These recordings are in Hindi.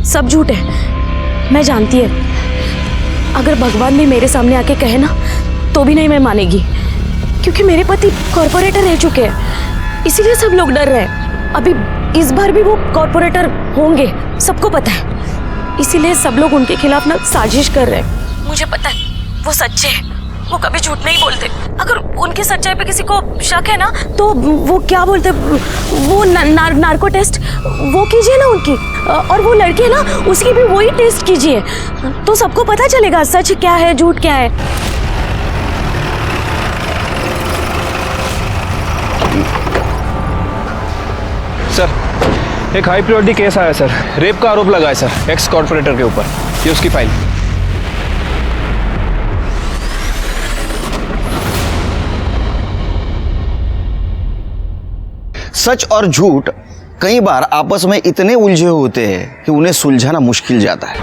सब झूठ है, मैं जानती है। अगर भगवान भी मेरे सामने आके कहे ना तो भी नहीं मैं मानेगी, क्योंकि मेरे पति कॉर्पोरेटर रह चुके हैं, इसीलिए सब लोग डर रहे हैं। अभी इस बार भी वो कॉर्पोरेटर होंगे, सबको पता है, इसीलिए सब लोग उनके खिलाफ ना साजिश कर रहे हैं। मुझे पता है वो सच्चे हैं, वो कभी झूठ नहीं बोलते। अगर उनके सच्चाई पे किसी को शक है ना तो वो क्या बोलते, वो नार्को टेस्ट वो कीजिए ना उनकी, और वो लड़के है ना उसकी भी वही टेस्ट कीजिए, तो सबको पता चलेगा सच क्या है झूठ क्या है। सर, एक हाई प्रायोरिटी केस आया सर, रेप का आरोप लगा है सर एक्स कॉर्पोरेटर के ऊपर। ये उसकी फाइल। सच और झूठ कई बार आपस में इतने उलझे होते हैं कि उन्हें सुलझाना मुश्किल जाता है,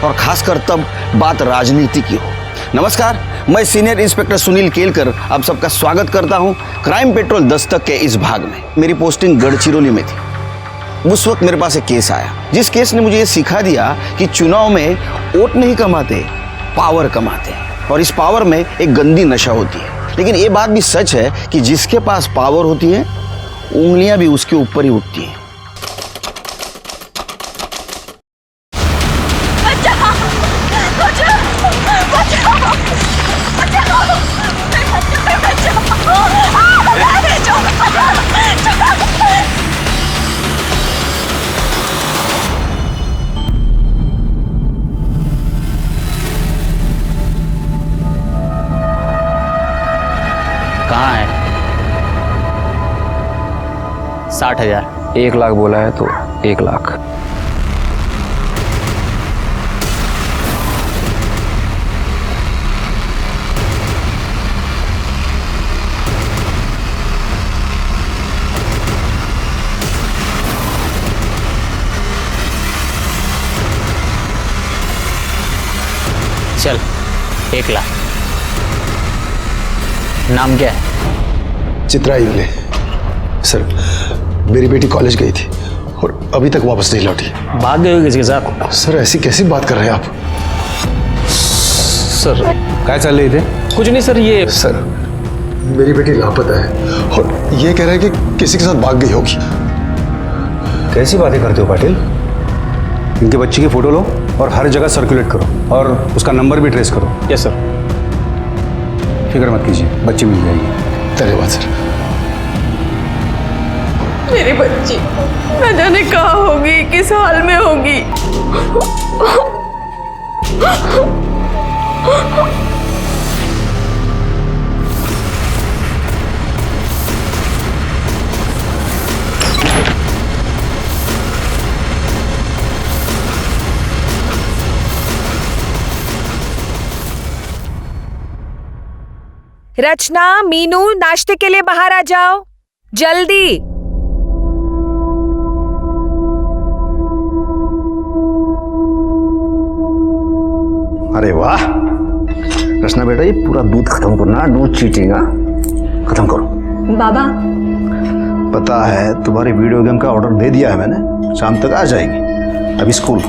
और खासकर तब बात राजनीति की हो। नमस्कार, मैं सीनियर इंस्पेक्टर सुनील केलकर आप सबका स्वागत करता हूं क्राइम पेट्रोल दस्तक के इस भाग में। मेरी पोस्टिंग गढ़चिरौली में थी। उस वक्त मेरे पास एक केस आया, जिस केस ने मुझे ये सिखा दिया कि चुनाव में वोट नहीं कमाते, पावर कमाते हैं, और इस पावर में एक गंदी नशा होती है। लेकिन ये बात भी सच है कि जिसके पास पावर होती है उंगलियां भी उसके ऊपर ही उठती हैं। कहाँ है? 60,000। 1 लाख बोला है तो 1 लाख। चल, 1 लाख। नाम क्या है? चित्रा इवले। सर, मेरी बेटी कॉलेज गई थी और अभी तक वापस नहीं लौटी। भाग गए हो किसी के साथ? सर, ऐसी कैसी बात कर रहे हैं आप? सर, क्या चल रही थे? कुछ नहीं सर, ये सर, मेरी बेटी लापता है और ये कह रहा है कि किसी के साथ भाग गई होगी। कैसी बातें करते हो पाटिल? इनके बच्चे की फोटो लो और हर जगह सर्कुलेट करो और उसका नंबर भी ट्रेस करो। Yes sir. फिक्र मत कीजिए, बच्ची मिल जाएगी। धन्यवाद सर। मेरी बच्ची न जाने कहाँ होगी, किस हाल में होगी। रचना, मीनू, नाश्ते के लिए बाहर आ जाओ जल्दी। अरे वाह रचना बेटा, ये पूरा दूध खत्म करना, दूध चीटिंग खत्म करो। बाबा, पता है तुम्हारी वीडियो गेम का ऑर्डर दे दिया है मैंने, शाम तक आ जाएगी। अभी स्कूल।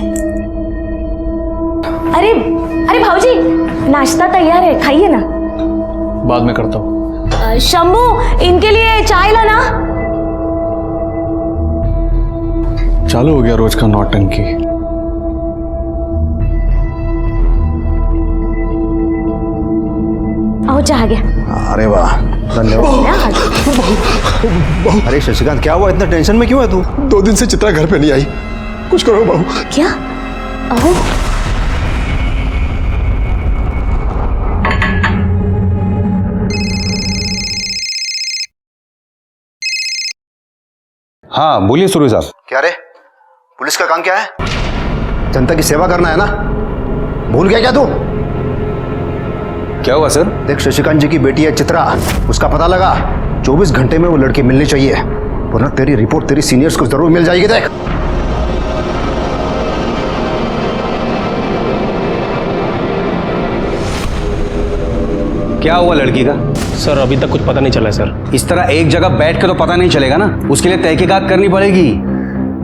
अरे अरे भाऊजी, नाश्ता तैयार है, खाइए ना। बाद में करता हूँ। शंभू, इनके लिए चाय लाना। चालू हो गया रोज का नौटंकी। आओ, चाह गया। अरे वाह, धन्यवाद। अरे शशिकांत, क्या हुआ? इतना टेंशन में क्यों है तू? 2 दिन से चित्रा घर पे नहीं आई, कुछ करो बहू। क्या? आओ। हाँ बोलिए सुरेश साहब। क्या रे, पुलिस का काम क्या है? जनता की सेवा करना है ना, भूल गया क्या तू? क्या हुआ सर? देख, शशिकांत जी की बेटी है चित्रा, उसका पता लगा। 24 घंटे में वो लड़की मिलनी चाहिए, वरना तेरी रिपोर्ट तेरी सीनियर्स को जरूर मिल जाएगी। देख, क्या हुआ लड़की का? सर, अभी तक कुछ पता नहीं चला है सर। इस तरह एक जगह बैठ के तो पता नहीं चलेगा ना, उसके लिए तहकीकात करनी पड़ेगी।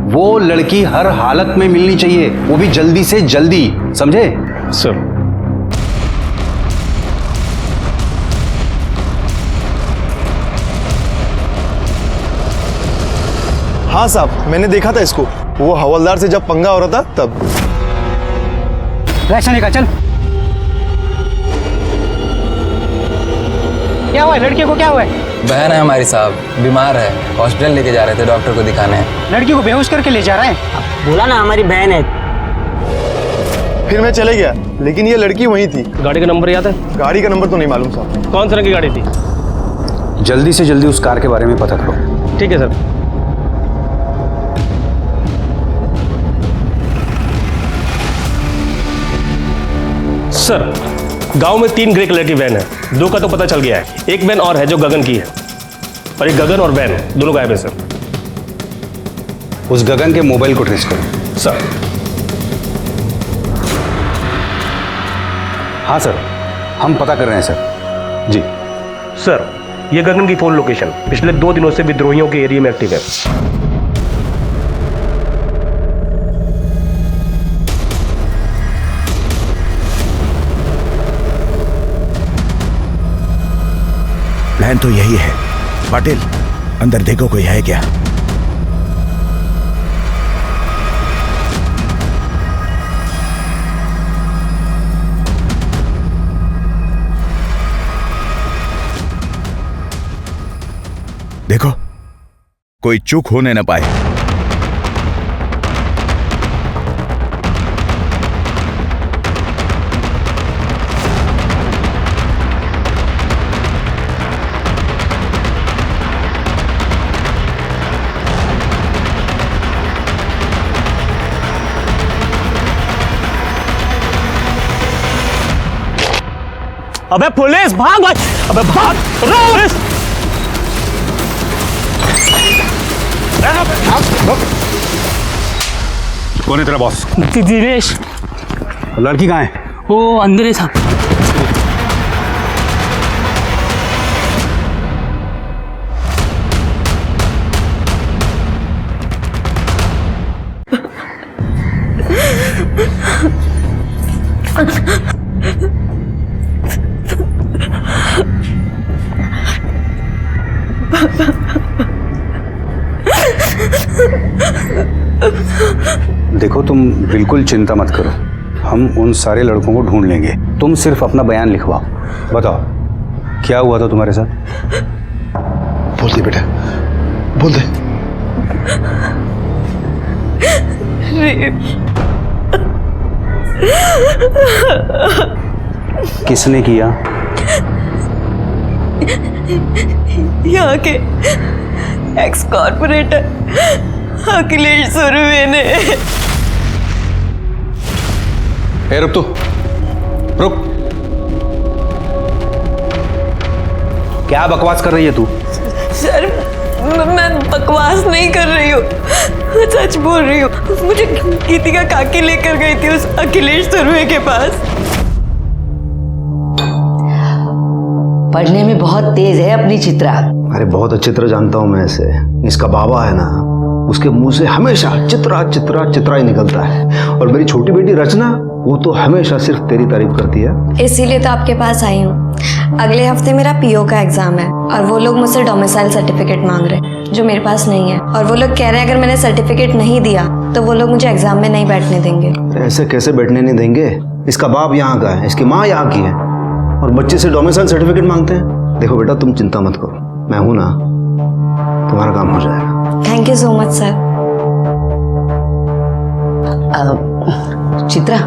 वो लड़की हर हालत में मिलनी चाहिए, वो भी जल्दी से जल्दी, समझे? सर हाँ साहब, मैंने देखा था इसको, वो हवलदार से जब पंगा हो रहा था तब। रिएक्शन का चल। क्या हुआ है? लड़की को क्या हुआ है? बहन है हमारी साहब, बीमार है, हॉस्पिटल लेके जा रहे थे डॉक्टर को दिखाने। लड़की को बेहोश करके ले जा रहे हैं। बोला ना हमारी बहन है। फिर मैं चले गया, लेकिन ये लड़की वहीं थी। गाड़ी का नंबर याद है? गाड़ी का नंबर तो नहीं मालूम साहब। कौन सी रंग की गाड़ी थी? जल्दी से जल्दी उस कार के बारे में पता करो। ठीक है सर। सर गांव में 3 ग्रे कलर की वैन है, 2 का तो पता चल गया है, एक वैन और है जो गगन की है, और एक गगन और वैन दोनों गायब है सर। उस गगन के मोबाइल को ट्रेस करो। सर हाँ सर, हम पता कर रहे हैं सर। जी सर, ये गगन की फोन लोकेशन पिछले 2 दिनों से विद्रोहियों के एरिया में एक्टिव है। प्लान तो यही है। पाटिल, अंदर देखो कोई है क्या? देखो कोई चूक होने न पाए। अबे पुलिस भाग मत! अबे भाग! पुलिस! कौन है तेरा बॉस? दिनेश। लड़की कहाँ है? वो अंदर है साहब। देखो तुम बिल्कुल चिंता मत करो, हम उन सारे लड़कों को ढूंढ लेंगे। तुम सिर्फ अपना बयान लिखवाओ। बताओ क्या हुआ था तुम्हारे साथ? बोल दे बेटा, बोल दे। किसने किया? यहाँ के एक्स कॉर्पोरेटर अखिलेश सुरवे ने। ए रुक, तू रुक। क्या बकवास कर रही है तू? सर मैं बकवास नहीं कर रही हूँ, मैं सच बोल रही हूँ। मुझे गीतिका काकी लेकर गई थी उस अखिलेश सुरवे के पास। पढ़ने में बहुत तेज है अपनी चित्रा। अरे बहुत अच्छी तरह जानता हूँ मैं इसे। इसका बाबा है ना, उसके मुंह से हमेशा चित्रा चित्रा चित्रा ही निकलता है। और मेरी छोटी बेटी रचना, वो तो हमेशा सिर्फ तेरी तारीफ करती है। इसीलिए तो आपके पास आई हूँ। अगले हफ्ते मेरा पीओ का एग्जाम है और वो लोग मुझसे डोमिसाइल सर्टिफिकेट मांग रहे हैं जो मेरे पास नहीं है। और वो लोग कह रहे हैं अगर मैंने सर्टिफिकेट नहीं दिया तो वो लोग मुझे एग्जाम में नहीं बैठने देंगे। ऐसे कैसे बैठने नहीं देंगे? इसका बाप यहाँ का है, इसकी माँ यहाँ की है, और बच्चे से डोमिसाइल सर्टिफिकेट मांगते हैं। देखो बेटा, तुम चिंता मत करो, मैं हूं ना, तुम्हारा काम हो जाएगा। Thank you so much sir. Chitra,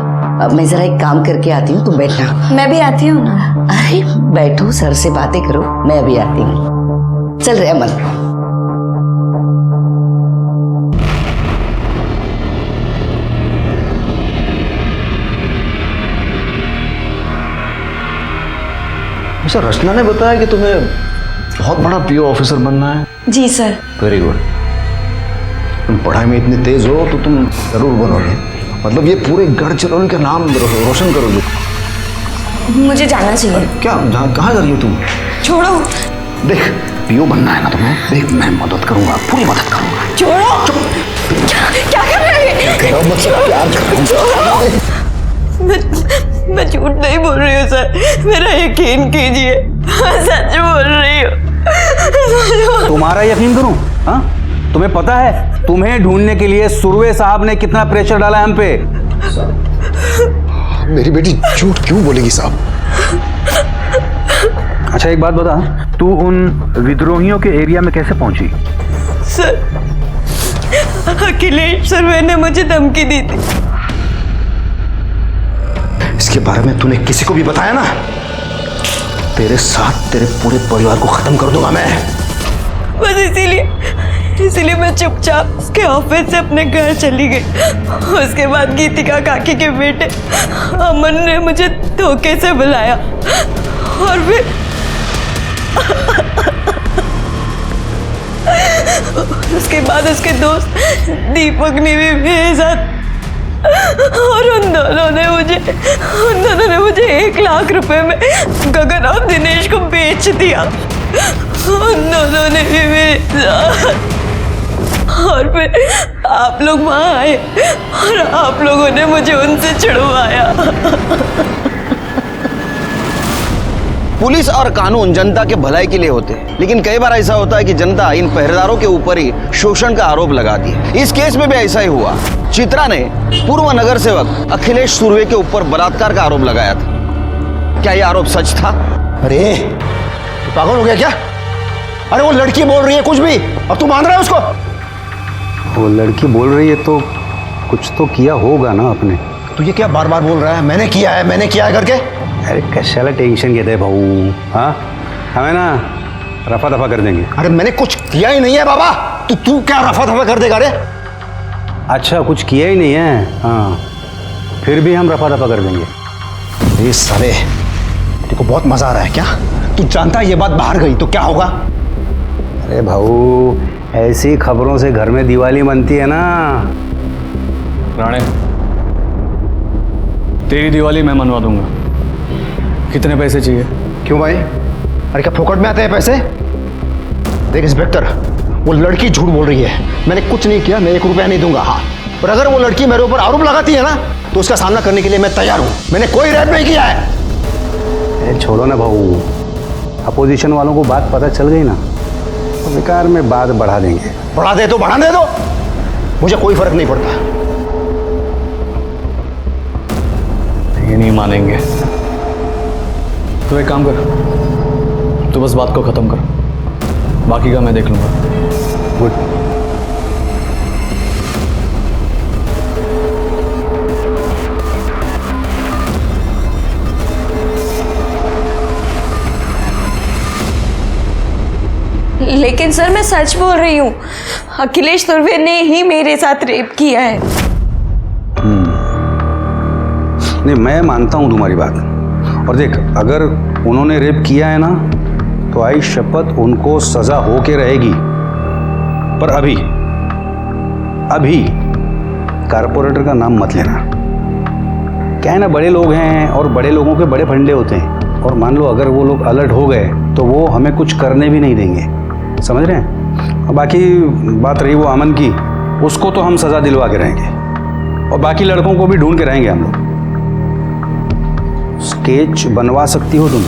मैं जरा एक काम करके आती हूँ, तुम बैठना। मैं भी आती हूँ ना। अरे बैठो, सर से बातें करो, मैं अभी आती हूँ। चल रहे अमन। अच्छा, रचना ने बताया कि तुम्हें बहुत बड़ा पीओ ऑफिसर बनना है। जी सर। Very good. तुम पढ़ाई में इतनी तेज हो तो तुम जरूर बनोगे। मतलब ये पूरे गढ़चिरौली का नाम रोशन करोगे। मुझे जाना चाहिए। क्या, कहाँ जा रही हो तुम? छोड़ो। देख, पीओ बनना है ना तुम्हें, देख मैं मदद करूंगा, पूरी मदद करूंगा। छोड़ो। क्या कर रहे हैं? मैं झूठ नहीं बोल रही हूँ सर, मेरा यकीन कीजिए, मैं सच बोल रही हूँ। तुम्हारा यकीन करूं? हाँ, तुम्हें पता है तुम्हें ढूंढने के लिए सुरवे साहब ने कितना प्रेशर डाला है हम पे? मेरी बेटी झूठ क्यों बोलेगी साहब? अच्छा एक बात बता, तू उन विद्रोहियों के एरिया में कैसे पहुंची? सर, अखिलेश सुरवे ने मुझे धमकी दी थी। इसके बारे में तूने किसी को भी बताया ना, तेरे साथ तेरे पूरे परिवार को खत्म कर दूंगा मैं। बस इसीलिए मैं चुपचाप उसके ऑफिस से अपने घर चली गई। उसके बाद गीतिका काकी के बेटे अमन ने मुझे धोखे से बुलाया और फिर उसके बाद उसके दोस्त दीपक ने भी मेरे साथ, और उन दोनों ने मुझे 1 लाख रुपए में गगन और दिनेश को बेच दिया। उन दोनों ने भी मेरे साथ, और फिर आप लोग वहां आए और आप लोगों ने मुझे उनसे छुड़वाया। पुलिस और कानून जनता के भलाई के लिए होते हैं, लेकिन कई बार ऐसा होता है कि जनता इन पहरेदारों के ऊपर ही शोषण का आरोप लगाती है। इस केस में भी ऐसा ही हुआ। चित्रा ने पूर्व नगर सेवक अखिलेश सुरवे के ऊपर बलात्कार का आरोप लगाया था। क्या यह आरोप सच था? अरे पागल हो गया क्या? अरे वो लड़की बोल रही है कुछ भी और तू मान रहा है उसको? वो लड़की बोल रही है तो कुछ तो किया होगा ना आपने। तू ये क्या बार बार बोल रहा है मैंने किया है करके? अरे कशाला टेंशन घेते भाऊ? हाँ, हमें ना रफा दफा कर देंगे। अरे मैंने कुछ किया ही नहीं है बाबा, तू क्या रफा दफा कर देगा? रे अच्छा कुछ किया ही नहीं है? हाँ, फिर भी हम रफा दफा कर देंगे। ये साले देखो बहुत मजा आ रहा है क्या? तू जानता है ये बात बाहर गई तो क्या होगा? अरे भाऊ, ऐसी खबरों से घर में दिवाली बनती है ना। राणे, तेरी दिवाली मैं मनवा दूंगा। कितने पैसे चाहिए? क्यों भाई? अरे क्या फोकट में आते हैं पैसे? देख इंस्पेक्टर, वो लड़की झूठ बोल रही है, मैंने कुछ नहीं किया, मैं 1 रुपया नहीं दूंगा। हाँ, और अगर वो लड़की मेरे ऊपर आरोप लगाती है ना तो उसका सामना करने के लिए मैं तैयार हूं। मैंने कोई रेप नहीं किया है। छोड़ो ना भाऊ, अपोजिशन वालों को बात पता चल गई ना तो बेकार में बात बढ़ा देंगे। बढ़ा दे तो बढ़ाने दो, मुझे कोई फर्क नहीं पड़ता। ये नहीं मानेंगे तो एक काम कर, तू बस बात को खत्म कर, बाकी का मैं देख लूंगा। गुड। लेकिन सर मैं सच बोल रही हूँ, अखिलेश सुरवे ने ही मेरे साथ रेप किया है। नहीं, मैं मानता हूं तुम्हारी बात। और देख, अगर उन्होंने रेप किया है ना तो आई शपथ उनको सजा हो के रहेगी। पर अभी कारपोरेटर का नाम मत लेना। क्या है ना, बड़े लोग हैं और बड़े लोगों के बड़े फंडे होते हैं, और मान लो अगर वो लोग अलर्ट हो गए तो वो हमें कुछ करने भी नहीं देंगे, समझ रहे हैं? और बाकी बात रही वो अमन की, उसको तो हम सजा दिलवा के रहेंगे, और बाकी लड़कों को भी ढूंढ के रहेंगे हम लोग। स्केच बनवा सकती हो तुम?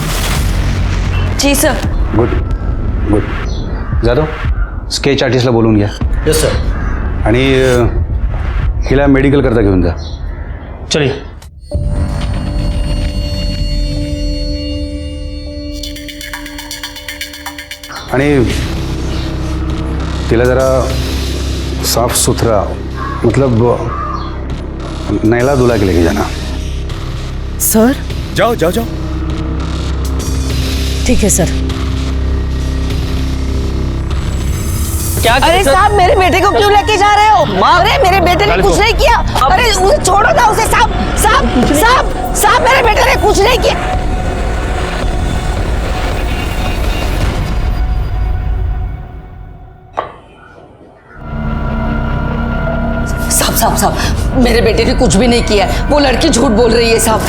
जी sir. Good good. Jadhav, sketch आर्टिस्टला बोलून घ्या. Yes sir. आणि हिला मेडिकल करता घेऊन जा. चलिए. आणि तिला जरा साफ सुथरा, मतलब नैला धुला के लेके जाना. सर? जाओ जाओ जाओ. ठीक है सर. क्या? अरे साहब, मेरे बेटे को क्यों लेके जा रहे हो? अरे मेरे बेटे ने कुछ नहीं किया. अरे उसे छोड़ो ना, उसे. साहब साहब साहब साहब, मेरे बेटे ने कुछ नहीं किया. साहब साहब साहब, मेरे बेटे ने कुछ भी नहीं किया. वो लड़की झूठ बोल रही है साहब.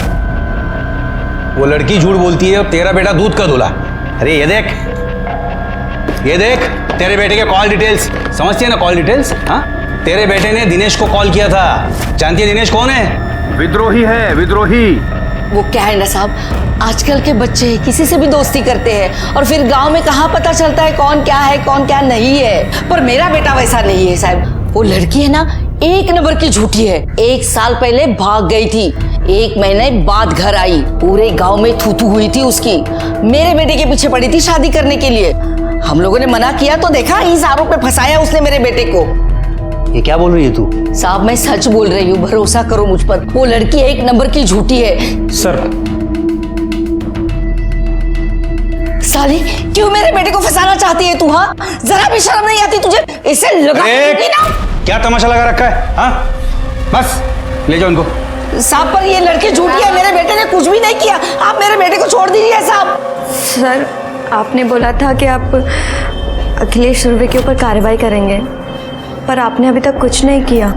वो लड़की झूठ बोलती है और तेरा बेटा दूध का धुला. अरे ये देख तेरे बेटे के कॉल डिटेल्स, समझती है ना? Call details. हाँ, तेरे बेटे ने दिनेश को कॉल किया था। जानती है दिनेश कौन है? विद्रोही है, विद्रोही। वो क्या है ना साहब, आजकल के बच्चे किसी से भी दोस्ती करते हैं और फिर गांव में कहाँ पता चलता है कौन क्या नहीं है। पर मेरा बेटा वैसा नहीं है साहब। वो लड़की है ना, एक नंबर की झूठी है। 1 साल पहले भाग गई थी, 1 महीने बाद घर आई। पूरे गांव में थू हुई थी उसकी। मेरे बेटे के पीछे पड़ी थी शादी करने के लिए। हम लोगों ने मना किया तो देखा, इस आरोप में फंसाया उसने मेरे बेटे को। ये क्या बोल रही है तू? साहब मैं सच बोल रही हूँ, भरोसा करो मुझ पर। वो लड़की 1 नंबर की झूठी है। सर साली, क्यों मेरे बेटे को फंसाना चाहती है तू? हाँ, जरा भी शर्म नहीं आती तुझे? इसे लगा ना। क्या तमाशा लगा रखा है? हाँ, बस ले जाओ इनको। साहब पर ये लड़की झूठी है, मेरे बेटे ने कुछ भी नहीं किया। आप मेरे बेटे को छोड़ दीजिए साहब। सर, आपने बोला था कि आप अखिलेश सुरवे के ऊपर कार्रवाई करेंगे, पर आपने अभी तक कुछ नहीं किया।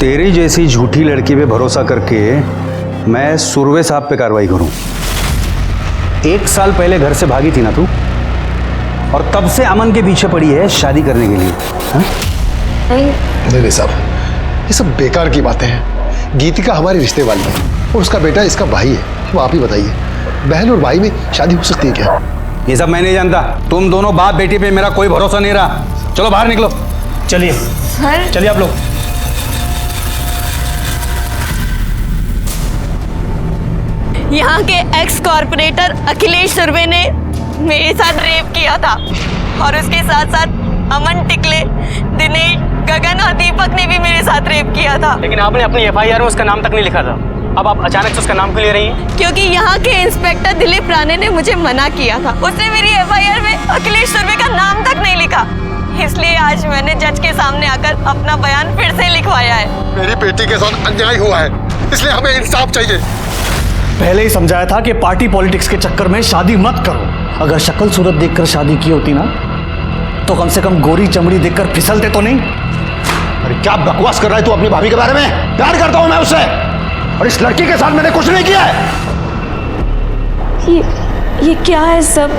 तेरी जैसी झूठी लड़की पे भरोसा करके मैं सुरवे साहब पे कार्रवाई करूं? 1 साल पहले घर से भागी थी ना तू, और तब से अमन के पीछे पड़ी है शादी करने के लिए। हाँ? नहीं साहब, ये सब बेकार की बातें हैं। गीतिका हमारी रिश्ते वाली है और उसका बेटा इसका भाई है। अब आप ही बताइए, बहन और भाई में शादी हो सकती है क्या? ये सब मैं नहीं जानता। तुम दोनों बाप बेटी पे मेरा कोई भरोसा नहीं रहा। चलो बाहर निकलो। चलिए सर, चलिए आप लोग। यहाँ के एक्स कॉर्पोरेटर अखिलेश सुरवे ने मेरे साथ रेप किया था और उसके साथ साथ अमन टिकले, दिनेश, गगन और दीपक ने भी मेरे साथ रेप किया था। लेकिन आपने अपनी FIR में उसका नाम तक नहीं लिखा था। अब आप अचानक से उसका नाम क्यों ले रही हैं? क्योंकि यहाँ के इंस्पेक्टर दिलीप राणे ने मुझे मना किया था। उसने मेरी FIR में अखिलेश सुरवे का नाम तक नहीं लिखा, इसलिए आज मैंने जज के सामने आकर अपना बयान फिर से लिखवाया है। मेरी बेटी के साथ अन्याय हुआ है, इसलिए हमें इंसाफ चाहिए। पहले ही समझाया था कि पार्टी पॉलिटिक्स के चक्कर में शादी मत करो। अगर शक्ल सूरत देखकर शादी की होती ना, तो कम से कम गोरी चमड़ी देखकर फिसलते तो नहीं। अरे क्या बकवास कर रहा है तू अपनी भाभी के बारे में? प्यार करता हूं मैं उससे, और इस लड़की के साथ मैंने कुछ नहीं किया है। ये क्या है सब?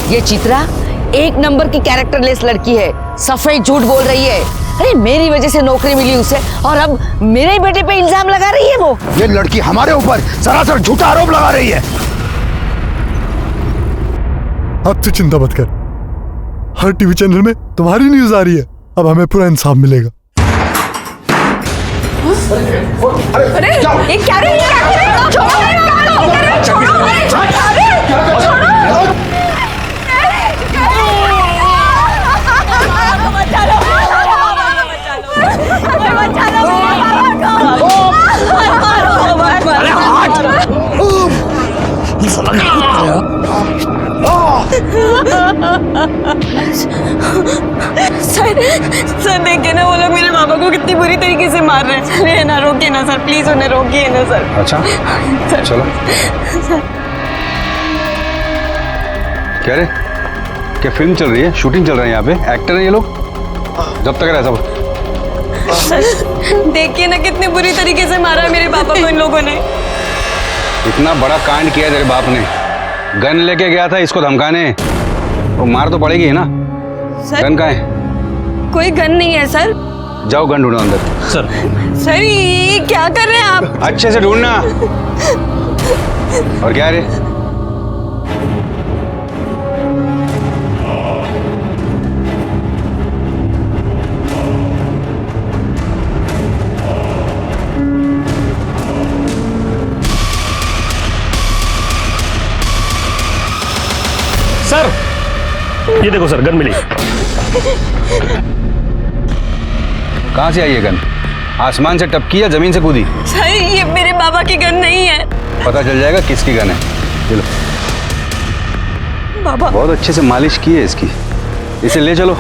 ये चित्रा 1 नंबर की कैरेक्टरलेस लड़की है, सफेद झूठ बोल रही है। अरे मेरी वजह से नौकरी मिली उसे और अब मेरे बेटे पे इल्जाम लगा रही है वो। ये लड़की हमारे ऊपर सरासर झूठा आरोप लगा रही है। अब तू चिंता मत कर, हर टीवी चैनल में तुम्हारी न्यूज आ रही है। अब हमें पूरा इंसाफ मिलेगा। अरे ये क्या रे? सर देखिए ना, वो लोग मेरे पापा को कितनी बुरी तरीके से मार रहे हैं। चलिए ना, रोकिए ना सर, प्लीज उन्हें रोकिए ना सर। अच्छा सर, चलो। क्या रे, क्या फिल्म चल रही है? शूटिंग चल रही है यहाँ पे? एक्टर है ये लोग? जब तक रहा सब। सर देखिए ना, कितनी बुरी तरीके से मारा है मेरे पापा को इन लोगों ने। इतना बड़ा कांड किया तेरे बाप ने, गन लेके गया था इसको धमकाने, तो मार तो पड़ेगी है ना। सर गन कहाँ है? कोई गन नहीं है सर। जाओ गन ढूंढो अंदर। सर ये क्या कर रहे हैं आप? अच्छे से ढूंढना। और क्या रे? सर ये देखो सर, गन मिली। कहाँ से आई ये गन? आसमान से टपकी या जमीन से कूदी? सर ये मेरे बाबा की गन नहीं है। पता चल जाएगा किसकी गन है। चलो। बाबा बहुत अच्छे से मालिश की है इसकी। इसे ले चलो,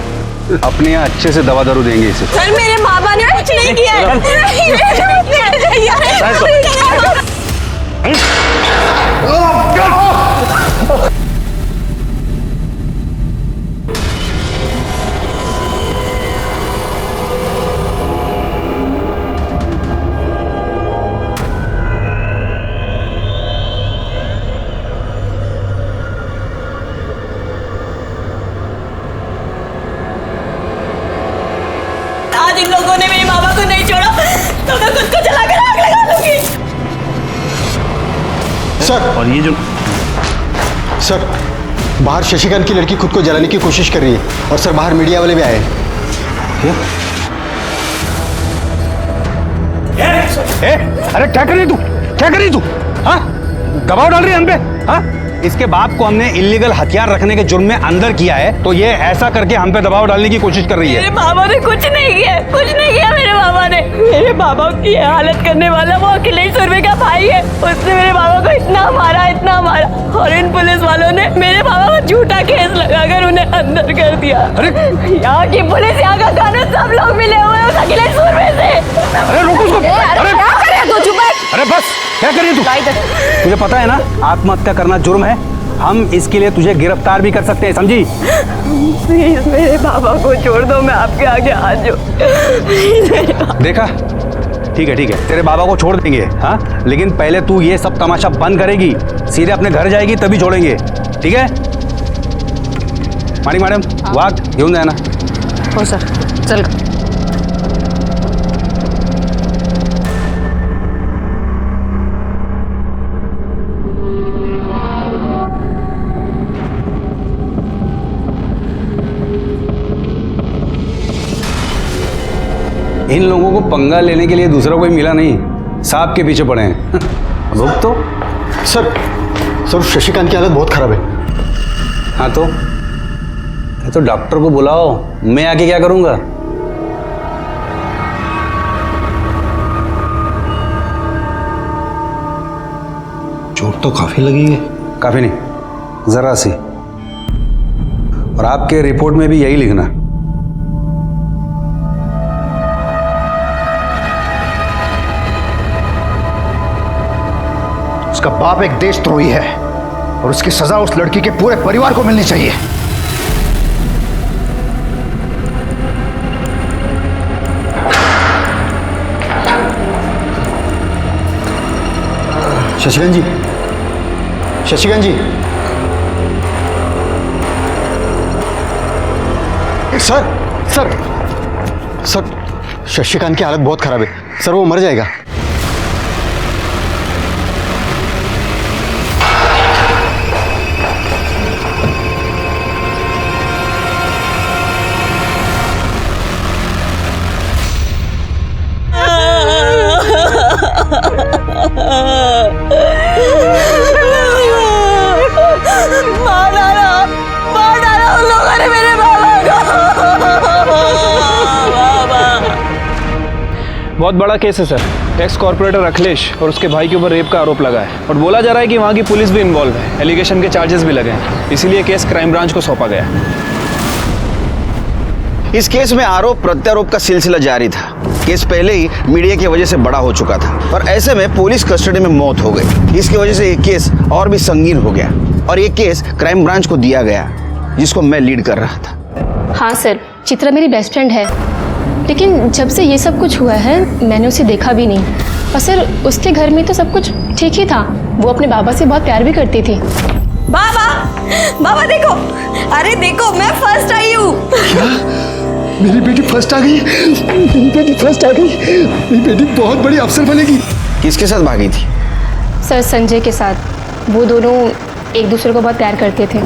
अपने यहाँ अच्छे से दवा दारू देंगे इसे। सर मेरे बाबा ने कुछ नहीं किया है। सर। और ये जो सर, बाहर शशिकांत की लड़की खुद को जलाने की कोशिश कर रही है और सर बाहर मीडिया वाले भी आए हैं। अरे क्या कर रही तू, क्या कर रही तू? हाँ, दबाव डाल रही है हम पे? हाँ, इसके बाप को हमने इलीगल हथियार रखने के जुर्म में अंदर किया है, तो ये ऐसा करके हम पे दबाव डालने की कोशिश कर रही है। मेरे बाबा ने कुछ नहीं किया, कुछ नहीं किया मेरे बाबा ने। मेरे बाबा की हालत करने वाला वो अखिलेश सुरवे का भाई है। उसने मेरे बाबा को इतना मारा, और इन पुलिस वालों ने मेरे बाबा को झूठा केस लगाकर उन्हें अंदर कर दिया। अरे यहाँ की पुलिस, यहाँ का कानून, सब लोग मिले हुए हैं उस अखिलेश सुरवे से। अरे रुक उसको। अरे क्या करे तू, चुप बैठ। अरे बस, क्या कर रही तू? तुझे पता है ना आत्महत्या करना जुर्म है। हम इसके लिए तुझे गिरफ्तार भी कर सकते हैं, समझी? प्लीज मेरे बाबा को छोड़ दो, मैं आपके आगे हाथ जोड़। देखा, ठीक है, तेरे बाबा को छोड़ देंगे, हाँ, लेकिन पहले तू ये सब तमाशा बंद करेगी, सीधे अपने घर जाएगी तभी छोड़ेंगे, ठीक है? मानिक मैडम, वाघ घेऊन जाना। हो सर, चल। इन लोगों को पंगा लेने के लिए दूसरा कोई मिला नहीं, सांप के पीछे पड़े हैं। रुक तो। सर शशिकांत की हालत बहुत खराब है। हाँ तो डॉक्टर को बुलाओ, मैं आके क्या करूंगा? चोट तो काफी लगी है। काफी नहीं, जरा सी। और आपके रिपोर्ट में भी यही लिखना। उसका बाप एक देशद्रोही है और उसकी सजा उस लड़की के पूरे परिवार को मिलनी चाहिए। शशिकांत जी, शशिकांत जी, सर शशिकांत की हालत बहुत खराब है सर, वो मर जाएगा। मार डाला उन लोगों ने मेरे बाबा को। बहुत बड़ा केस है सर। एक्स कॉर्पोरेटर अखिलेश और उसके भाई के ऊपर रेप का आरोप लगा है और बोला जा रहा है कि वहाँ की पुलिस भी इन्वॉल्व है। एलिगेशन के चार्जेस भी लगे हैं, इसीलिए केस क्राइम ब्रांच को सौंपा गया है। इस केस में आरोप प्रत्यारोप का सिलसिला जारी था। केस पहले ही मीडिया की वजह से बड़ा हो चुका था और ऐसे में पुलिस कस्टडी में मौत हो गई। इसकी वजह से ये केस और भी संगीन हो गया और ये केस क्राइम ब्रांच को दिया गया, जिसको मैं लीड कर रहा था। हाँ सर, चित्रा मेरी बेस्ट फ्रेंड है, लेकिन जब से ये सब कुछ हुआ है मैंने उसे देखा भी नहीं। और सर उसके घर में तो सब कुछ ठीक ही था, वो अपने बाबा से बहुत प्यार भी करती थी। बाबा देखो, अरे देखो मैं फर्स्ट आई हूँ। मेरी बेटी फर्स्ट आ गई, मेरी बेटी फर्स्ट आ गई, मेरी बेटी बहुत बड़ी अफसर बनेगी। किसके साथ भागी थी? सर संजय के साथ। वो दोनों एक दूसरे को बहुत प्यार करते थे,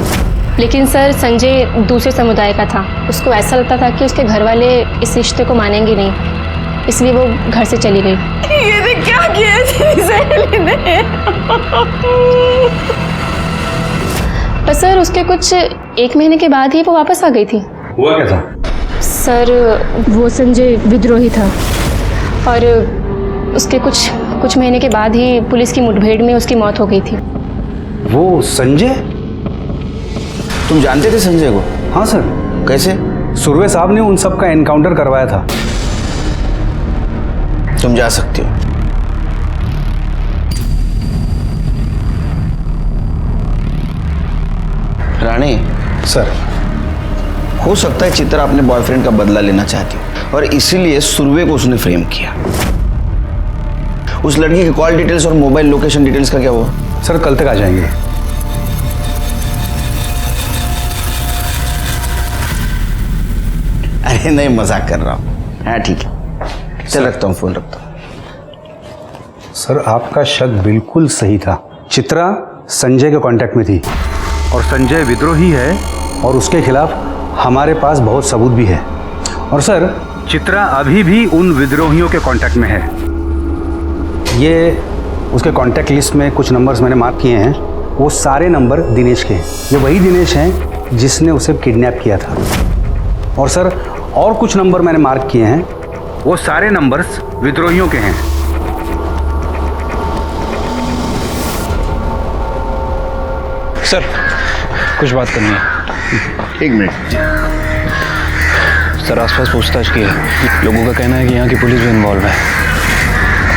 लेकिन सर संजय दूसरे समुदाय का था। उसको ऐसा लगता था कि उसके घर वाले इस रिश्ते को मानेंगे नहीं, इसलिए वो घर से चली गई। ये क्या किया सहेली ने? पर सर उसके कुछ 1 महीने के बाद ही वो वापस आ गई थी। हुआ क्या था? सर वो संजय विद्रोही था और उसके कुछ महीने के बाद ही पुलिस की मुठभेड़ में उसकी मौत हो गई थी। वो संजय? तुम जानते थे संजय को? हाँ सर। कैसे? सुरवे साहब ने उन सब का एनकाउंटर करवाया था। तुम जा सकते हो। रानी सर, हो सकता है चित्रा अपने बॉयफ्रेंड का बदला लेना चाहती हो और इसीलिए सुरवे को उसने फ्रेम किया। उस लड़की के कॉल डिटेल्स और मोबाइल लोकेशन डिटेल्स का क्या हुआ? सर कल तक आ जाएंगे। अरे नहीं, मजाक कर रहा हूँ। हाँ ठीक है, चल रखता हूँ, फोन रखता हूँ। सर आपका शक बिल्कुल सही था। चित्रा संजय के कांटेक्ट में थी और संजय विद्रोही है और उसके खिलाफ हमारे पास बहुत सबूत भी है। और सर, चित्रा अभी भी उन विद्रोहियों के कांटेक्ट में है। ये उसके कांटेक्ट लिस्ट में कुछ नंबर्स मैंने मार्क किए हैं, वो सारे नंबर दिनेश के हैं। ये वही दिनेश हैं जिसने उसे किडनैप किया था। और सर, और कुछ नंबर मैंने मार्क किए हैं, वो सारे नंबर्स विद्रोहियों के हैं। सर, कुछ बात करनी है। एक मिनट। सर, आसपास पूछताछ की है। लोगों का कहना है कि यहाँ की पुलिस भी इन्वॉल्व है।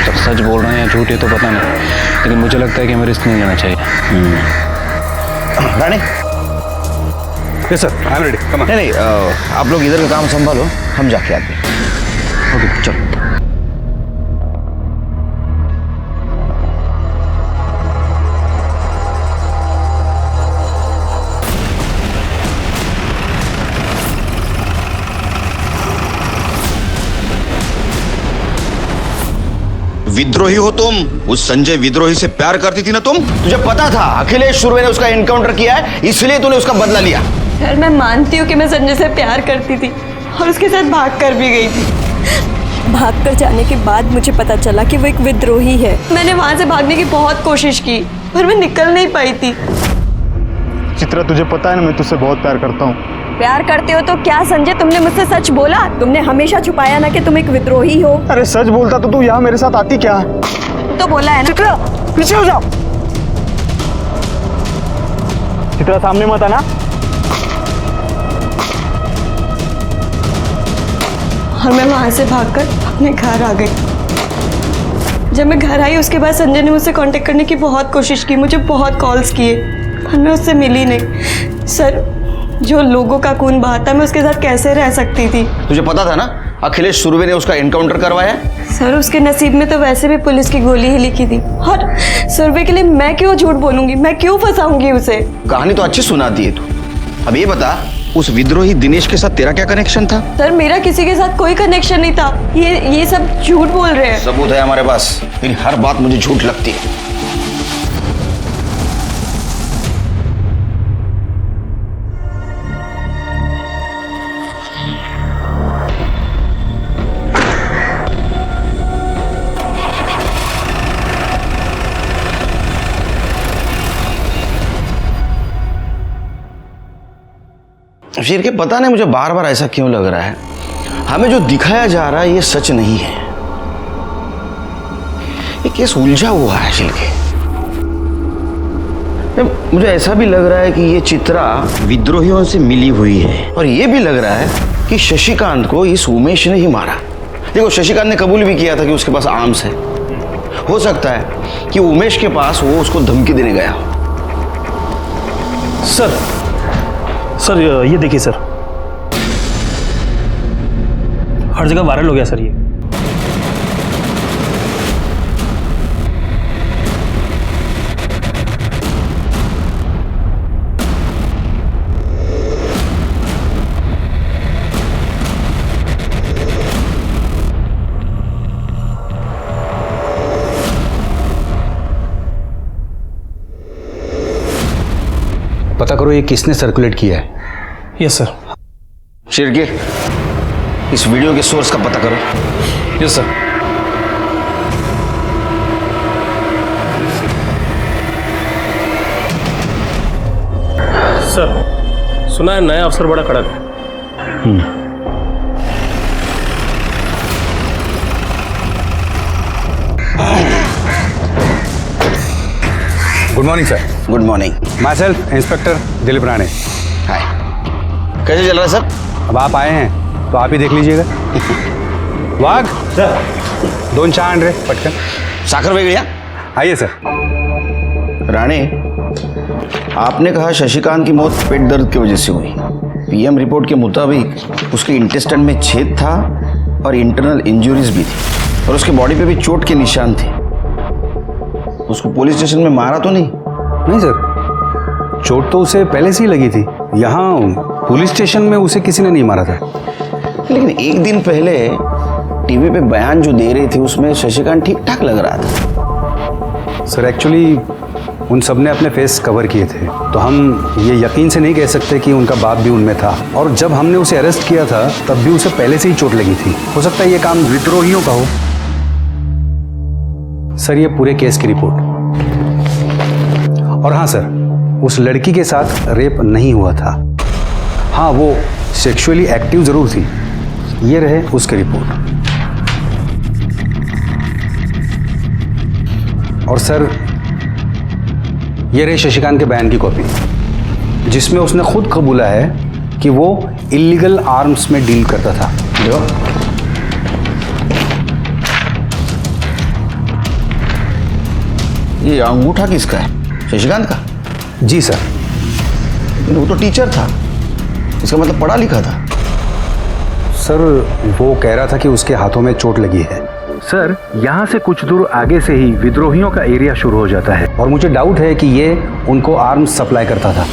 सर, सच बोल रहे हैं या झूठ, ये तो पता नहीं, लेकिन मुझे लगता है कि हमें रिस्क नहीं लेना चाहिए। Rani. Yes sir, I am ready. Come on. नहीं, आप लोग इधर का काम संभालो, हम जाके आते हैं। ओके, चलो। विद्रोही हो तुम? उस संजय विद्रोही से प्यार करती थी ना तुम? तुझे पता था अखिलेश सुरवे ने उसका एनकाउंटर किया है, इसलिए तूने उसका बदला लिया। सर, मैं मानती हूँ कि मैं संजय से प्यार करती थी और उसके साथ भाग कर भी गई थी। भाग कर जाने के बाद मुझे पता चला कि वो एक विद्रोही है। मैंने वहां से भागने की बहुत कोशिश की पर मैं निकल नहीं पाई थी। चित्रा, तुझे पता है ना मैं तुझसे बहुत प्यार करता हूँ। प्यार करते हो तो क्या संजय, तुमने मुझसे सच बोला? तुमने हमेशा छुपाया ना कि तुम एक विद्रोही हो। अरे सच बोलता तो तू यहाँ मेरे साथ आती क्या? तो बोला है ना। चित्रा, पीछे हो जाओ। चित्रा, सामने मत आना। और मैं वहां से भागकर अपने घर आ गई। जब मैं घर आई उसके बाद संजय ने मुझसे कांटेक्ट करने की बहुत कोशिश की, मुझे बहुत कॉल्स किए पर मैं उससे मिली नहीं। सर, जो लोगों का खून बहाता, मैं उसके साथ कैसे रह सकती थी? तुझे पता था ना अखिलेश सुरवे ने उसका एनकाउंटर करवाया? सर, उसके नसीब में तो वैसे भी पुलिस की गोली ही लिखी थी और सुरवे के लिए मैं क्यों झूठ बोलूंगी, मैं क्यों फंसाऊंगी उसे? कहानी तो अच्छी सुनाती है तू। अब ये बता, उस विद्रोही दिनेश के साथ तेरा क्या कनेक्शन था? सर, मेरा किसी के साथ कोई कनेक्शन नहीं था। ये सब झूठ बोल रहे हैं। सबूत है हमारे पास, लेकिन हर बात मुझे झूठ लगती है। शेर के पता नहीं मुझे बार बार ऐसा क्यों लग रहा है, हमें जो दिखाया जा रहा है ये सच नहीं है। ये केस उलझा हुआ है शिल के। मुझे ऐसा भी लग रहा है कि ये चित्रा विद्रोहियों से मिली हुई है और ये भी लग रहा है कि शशिकांत को इस उमेश ने ही मारा। देखो, शशिकांत ने कबूल भी किया था कि उसके पास आर्म्स है। हो सकता है कि उमेश के पास वो उसको धमकी देने गया हो। सर, ये देखिए सर, हर जगह वायरल हो गया सर ये। पता करो ये किसने सर्कुलेट किया है। Yes sir. शिरके, इस वीडियो के सोर्स का पता करो। Yes sir. सर, सुना है नया अफसर बड़ा कड़क है। Good morning sir. Good morning. Myself inspector Dilip Rane. Hi, कैसे चल रहा है सब? अब आप आए हैं तो आप ही देख लीजिएगा। वाघ सर, 2 चाय आण रे पटकन। साखर वेगळ्या। आइए सर। राणे, आपने कहा शशिकांत की मौत पेट दर्द की वजह से हुई। पीएम रिपोर्ट के मुताबिक उसके इंटेस्टाइन में छेद था और इंटरनल इंजरीज भी थी और उसके बॉडी पे भी चोट के निशान थे। उसको पुलिस स्टेशन में मारा तो नहीं? नहीं सर, चोट तो उसे पहले से ही लगी थी। यहाँ पुलिस स्टेशन में उसे किसी ने नहीं मारा था। लेकिन एक दिन पहले टीवी पे बयान जो दे रहे थे उसमें शशिकांत ठीक ठाक लग रहा था। सर एक्चुअली उन सब ने अपने फेस कवर किए थे, तो हम ये यकीन से नहीं कह सकते कि उनका बाप भी उनमें था। और जब हमने उसे अरेस्ट किया था तब भी उसे पहले से ही चोट लगी थी। हो सकता है ये काम विद्रोहियों का हो। सर, ये पूरे केस की रिपोर्ट। और हाँ सर, उस लड़की के साथ रेप नहीं हुआ था। हाँ, वो सेक्सुअली एक्टिव जरूर थी। ये रहे उसकी रिपोर्ट। और सर, ये रहे शशिकांत के बयान की कॉपी, जिसमें उसने खुद कबूला है कि वो इलीगल आर्म्स में डील करता था। जो ये अंगूठा किसका है? शशिकांत का? जी सर। वो तो टीचर था, इसका मतलब पढ़ा लिखा था। सर, वो कह रहा था कि उसके हाथों में चोट लगी है। सर, यहाँ से कुछ दूर आगे से ही विद्रोहियों का एरिया शुरू हो जाता है। और मुझे डाउट है कि ये उनको आर्म्स सप्लाई करता था।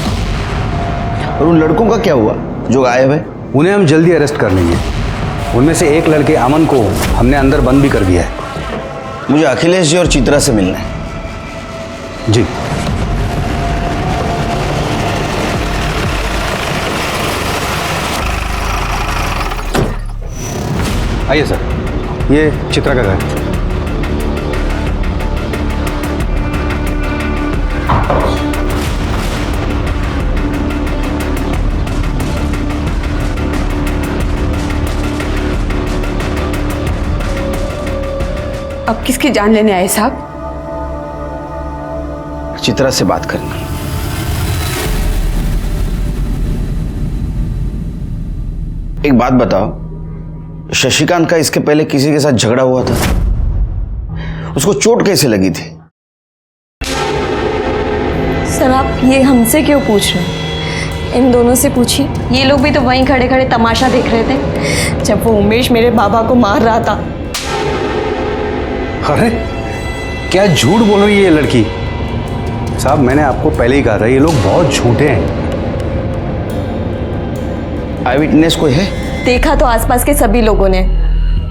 और उन लड़कों का क्या हुआ जो गायब है? उन्हें हम जल्दी अरेस्ट कर लेंगे। उनमें से एक लड़के अमन को हमने अंदर बंद भी कर दिया है। मुझे अखिलेश जी और चित्रा से मिलना है। जी। आइए सर, ये चित्रा का घर। अब किसकी जान लेने आए साहब? चित्रा से बात करनी है। एक बात बताओ, शशिकांत का इसके पहले किसी के साथ झगड़ा हुआ था? उसको चोट कैसे लगी थी? सर, आप ये हमसे क्यों पूछ रहे हैं? इन दोनों से पूछिए। ये लोग भी तो वहीं खड़े खड़े तमाशा देख रहे थे जब वो उमेश मेरे बाबा को मार रहा था। अरे, क्या झूठ बोल रही है ये लड़की? साहब, मैंने आपको पहले ही कहा था, ये लोग बहुत झूठे हैं। आई विटनेस कोई है? देखा तो आसपास के सभी लोगों ने,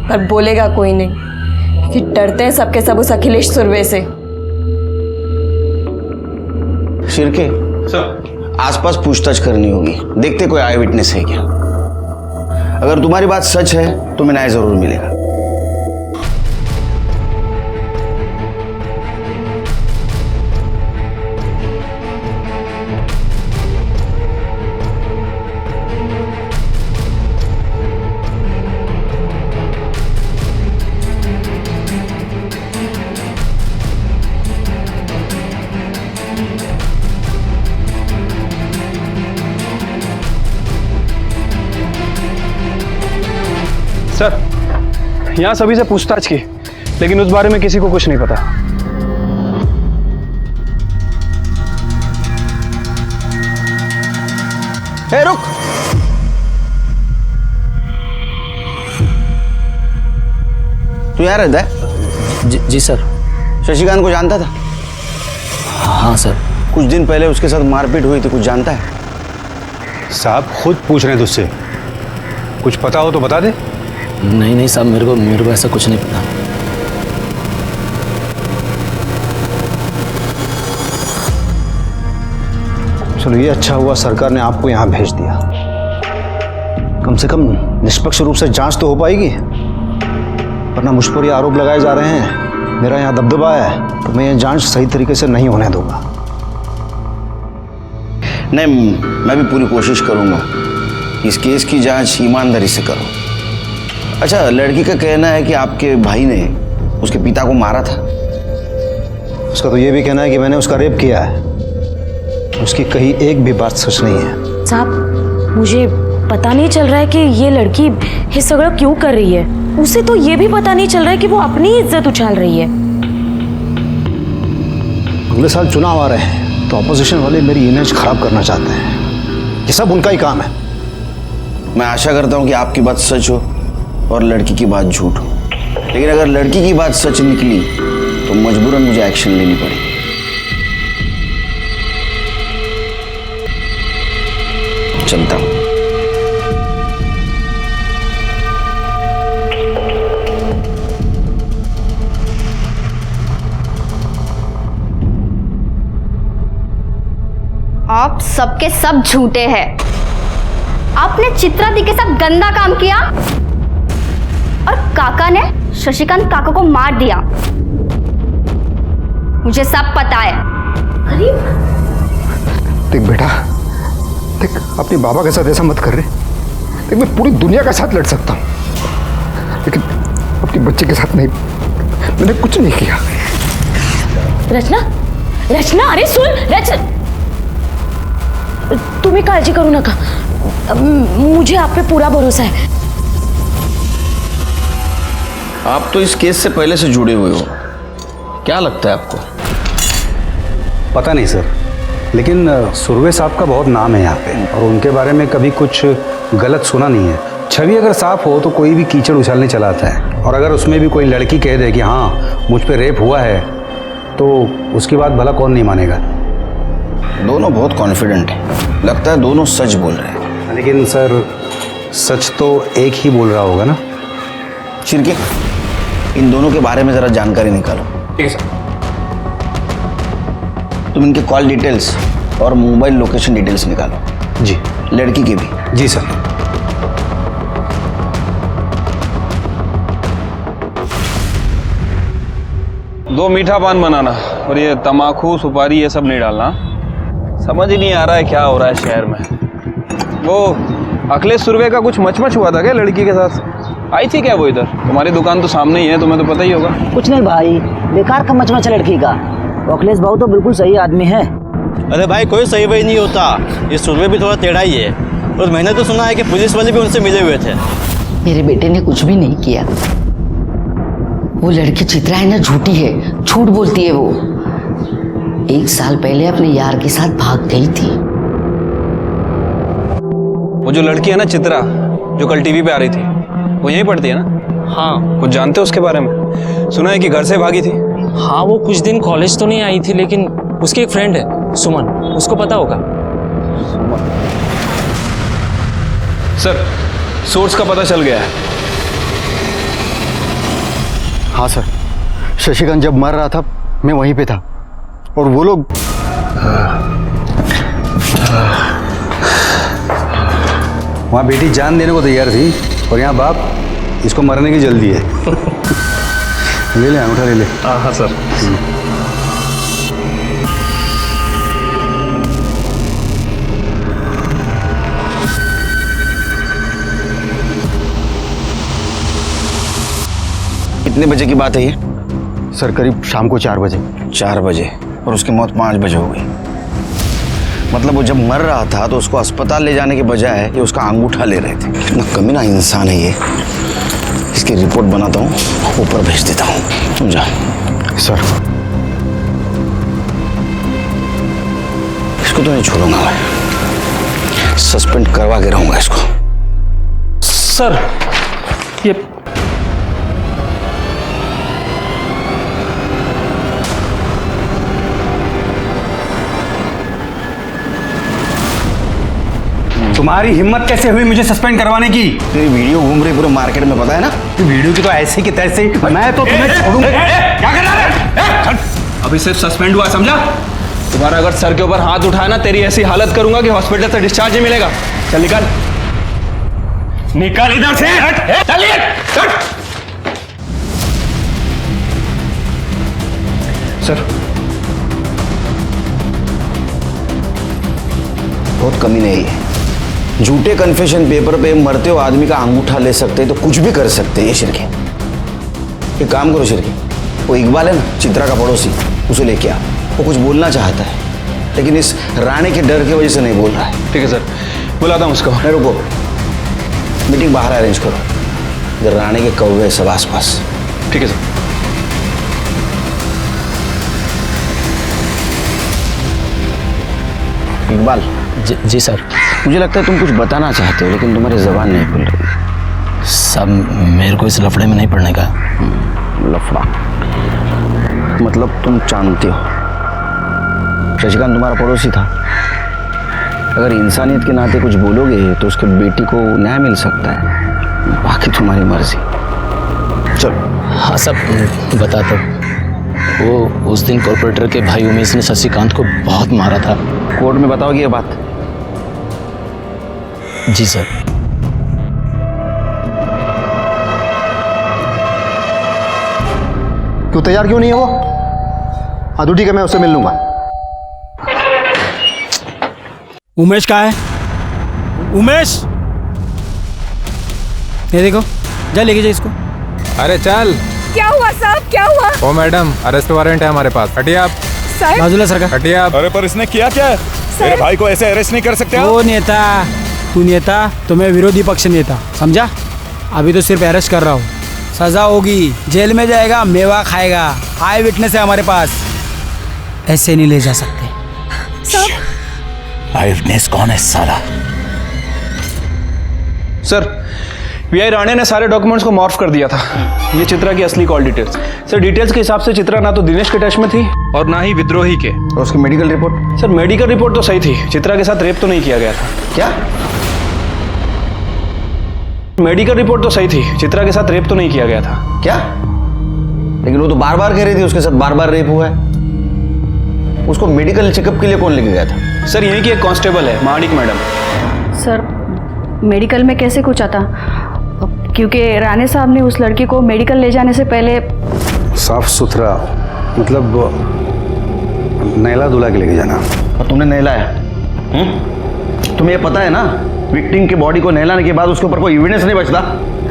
पर बोलेगा कोई नहीं, कि डरते हैं सबके सब उस अखिलेश सुरवे से। शिरके सर, आसपास पूछताछ करनी होगी, देखते कोई आई विटनेस है क्या। अगर तुम्हारी बात सच है तो मैं न्याय जरूर मिलेगा। सर, यहाँ सभी से पूछताछ की, लेकिन उस बारे में किसी को कुछ नहीं पता। ए, रुक। तू यहाँ रहता है? जी सर। शशिकांत को जानता था? हाँ सर। कुछ दिन पहले उसके साथ मारपीट हुई थी, कुछ जानता है? साहब खुद पूछ रहे हैं तुझसे, कुछ पता हो तो बता दे। नहीं साहब, मेरे को ऐसा कुछ नहीं पता। चलो, ये अच्छा हुआ सरकार ने आपको यहाँ भेज दिया। कम से कम निष्पक्ष रूप से जांच तो हो पाएगी, वरना मुझ पर ये आरोप लगाए जा रहे हैं, मेरा यहाँ दबदबा है, तो मैं ये जांच सही तरीके से नहीं होने दूंगा। नहीं, मैं भी पूरी कोशिश करूंगा इस केस की जांच ईमानदारी से करो। अच्छा, लड़की का कहना है कि आपके भाई ने उसके पिता को मारा था। उसका तो ये भी कहना है कि मैंने उसका रेप किया है। उसकी कहीं एक भी बात सच नहीं है। साहब, मुझे पता नहीं चल रहा है कि ये लड़की ये सगळं क्यों कर रही है। उसे तो ये भी पता नहीं चल रहा है कि वो अपनी इज्जत उछाल रही है। अगले साल चुनाव आ रहे हैं, तो ऑपोजिशन वाले मेरी इमेज खराब करना चाहते हैं। ये सब उनका ही काम है। मैं आशा करता हूँ कि आपकी बात सच हो और लड़की की बात झूठ हो, लेकिन अगर लड़की की बात सच निकली तो मजबूरन मुझे एक्शन लेनी पड़ेगी। चलता हूँ। आप सबके सब झूठे हैं। आपने चित्रा दी के साथ गंदा काम किया और काका ने शशिकांत काका को मार दिया। मुझे सब पता है। देख बेटा, देख अपने बाबा के साथ ऐसा मत कर रहे। देख मैं पूरी दुनिया के साथ लड़ सकता हूँ, लेकिन अपने बच्चे के साथ नहीं। मैंने कुछ नहीं किया। रचना, रचना, अरे सुन रचना, तुम्हें काळजी करू नका, मुझे आप पे पूरा भरोसा है। आप तो इस केस से पहले से जुड़े हुए हो, क्या लगता है आपको? पता नहीं सर, लेकिन सुरवे साहब का बहुत नाम है यहाँ पे और उनके बारे में कभी कुछ गलत सुना नहीं है। छवि अगर साफ हो तो कोई भी कीचड़ उछालने चला आता है, और अगर उसमें भी कोई लड़की कह दे कि हाँ मुझ पे रेप हुआ है तो उसकी बात भला कौन नहीं मानेगा। दोनों बहुत कॉन्फिडेंट है, लगता है दोनों सच बोल रहे हैं। लेकिन सर सच तो एक ही बोल रहा होगा ना। शिर्के, इन दोनों के बारे में जरा जानकारी निकालो। ठीक है सर। तुम इनके कॉल डिटेल्स और मोबाइल लोकेशन डिटेल्स निकालो। जी। लड़की के भी। जी सर। दो मीठा पान बनाना और ये तमाकू सुपारी ये सब नहीं डालना। समझ ही नहीं आ रहा है क्या हो रहा है शहर में। वो अखिलेश सुरवे का कुछ मचमच हुआ था क्या लड़की के साथ? आई थी क्या वो इधर? तुम्हारी दुकान तो सामने ही है, तुम्हें तो पता ही होगा। कुछ नहीं भाई, बेकार का मचमच है लड़की का। अखिलेश बाबू तो बिल्कुल सही आदमी है। अरे भाई कोई सही वही नहीं होता, ये सुरवे भी थोड़ा टेढ़ा ही है। और मैंने तो सुना है कि पुलिस वाले भी उनसे मिले हुए थे। मेरे बेटे ने कुछ भी नहीं किया। वो लड़की चित्रा है ना, झूठी है, झूठ बोलती है वो। 1 साल पहले अपने यार के साथ भाग गई थी। वो जो लड़की है ना चित्रा, जो कल टीवी पे आ रही थी, वो यहीं पढ़ती है ना? हाँ। कुछ जानते हो उसके बारे में? सुना है कि घर से भागी थी। हाँ, वो कुछ दिन कॉलेज तो नहीं आई थी, लेकिन उसकी एक फ्रेंड है सुमन, उसको पता होगा। सर सोर्स का पता चल गया है। हाँ सर, शशिकांत जब मर रहा था मैं वहीं पे था और वो लोग वहाँ बेटी जान देने को तैयार थी और यहाँ बाप इसको मरने की जल्दी है। ले ले अंगूठा ले ले। हाँ सर। कितने बजे की बात है ये? सर करीब शाम को 4 बजे। 4 बजे, और उसकी मौत 5 बजे हो गई। मतलब वो जब मर रहा था तो उसको अस्पताल ले जाने के बजाय ये उसका अंगूठा ले रहे थे। कितना कमीना इंसान है ये। इसकी रिपोर्ट बनाता हूँ, ऊपर भेज देता हूँ। तुम जा। सर इसको तो नहीं छोड़ूंगा मैं, सस्पेंड करवा के रहूंगा इसको। सर ये तुम्हारी हिम्मत कैसे हुई मुझे सस्पेंड करवाने की? तेरी वीडियो घूम रही पूरे मार्केट में, पता है ना? वीडियो की तो ऐसे की तैसे मैं तो तुम्हें छोड़ूंगा। क्या कर रहा है? अभी सिर्फ सस्पेंड हुआ, समझा? तुम्हारा अगर सर के ऊपर हाथ उठाया ना, तेरी ऐसी हालत करूंगा कि हॉस्पिटल से डिस्चार्ज ही मिलेगा। चल निकल, निकल इधर से। चलिए सर बहुत कमी नहीं है। झूठे कन्फेशन पेपर पे मरते हो आदमी का अंगूठा ले सकते हैं तो कुछ भी कर सकते हैं ये शिरके। एक काम करो शिरके, वो इकबाल है ना चित्रा का पड़ोसी, उसे लेके आ। वो कुछ बोलना चाहता है लेकिन इस राणे के डर की वजह से नहीं बोल रहा है। ठीक है सर, बुलाता हूँ उसको। नहीं रुको, मीटिंग बाहर अरेंज करो, इधर राणे के कौवे सब आसपास। ठीक है सर। इकबाल। जी सर। मुझे लगता है तुम कुछ बताना चाहते हो लेकिन तुम्हारी जबान नहीं खुल रही। सब मेरे को इस लफड़े में नहीं पड़ने का। लफड़ा मतलब तुम जानते हो शशिकांत तुम्हारा पड़ोसी था। अगर इंसानियत के नाते कुछ बोलोगे तो उसके बेटी को न्याय मिल सकता है, बाकी तुम्हारी मर्जी। चलो। हाँ सब बता दो। वो उस दिन कॉर्पोरेटर के भाई उमेश ने शशिकांत को बहुत मारा था। कोर्ट में बताओगे ये बात? जी सर। क्यों तैयार क्यों नहीं है वो? हाँ तो ठीक है, मैं उससे मिल लूंगा। उमेश कहाँ है? उमेश, ये देखो, जा लेके जा इसको। अरे चल। क्या हुआ साहब, क्या हुआ? ओ मैडम, अरेस्ट वारंट है हमारे पास, हटिए आप। सर बाजूला सरकार। हटिए आप। अरे पर इसने किया क्या है? मेरे भाई को ऐसे अरेस्ट नहीं कर सकते आप। वो नेता, तू नेता तो मैं विरोधी पक्ष नेता, समझा? अभी तो सिर्फ अरेस्ट कर रहा हूँ, सजा होगी, जेल में जाएगा, मेवा खाएगा। आई विटनेस है हमारे पास, ऐसे नहीं ले जा सकते। आई विटनेस कौन है साला? सर, वीआई राणे ने सारे डॉक्यूमेंट्स को मॉर्फ कर दिया था। ये चित्रा की असली कॉल डिटेल्स। सर, डिटेल्स के हिसाब से चित्रा ना तो दिनेश के टच में थी और ना ही विद्रोही के। और उसकी medical report? Sir, medical report तो सही थी, चित्रा के साथ रेप तो नहीं किया गया था। क्या? मेडिकल रिपोर्ट तो सही थी, चित्रा के साथ रेप तो नहीं किया गया था। क्या? लेकिन वो तो बार बार कह रही थी उसके साथ बार बार रेप हुआ है। उसको मेडिकल चेकअप के लिए कौन लेके गया था? सर, यहीं की एक कांस्टेबल है, माणिक मैडम। सर, मेडिकल में कैसे कुछ आता? क्योंकि राणे साहब ने उस लड़की को मेडिकल ले जाने से पहले साफ सुथरा, मतलब नहला धुला के लेके जाना। और तुमने नहलाया? तुम्हें ये पता है ना, विक्टिम की बॉडी को नहलाने के बाद उसके ऊपर कोई एविडेंस नहीं बचता।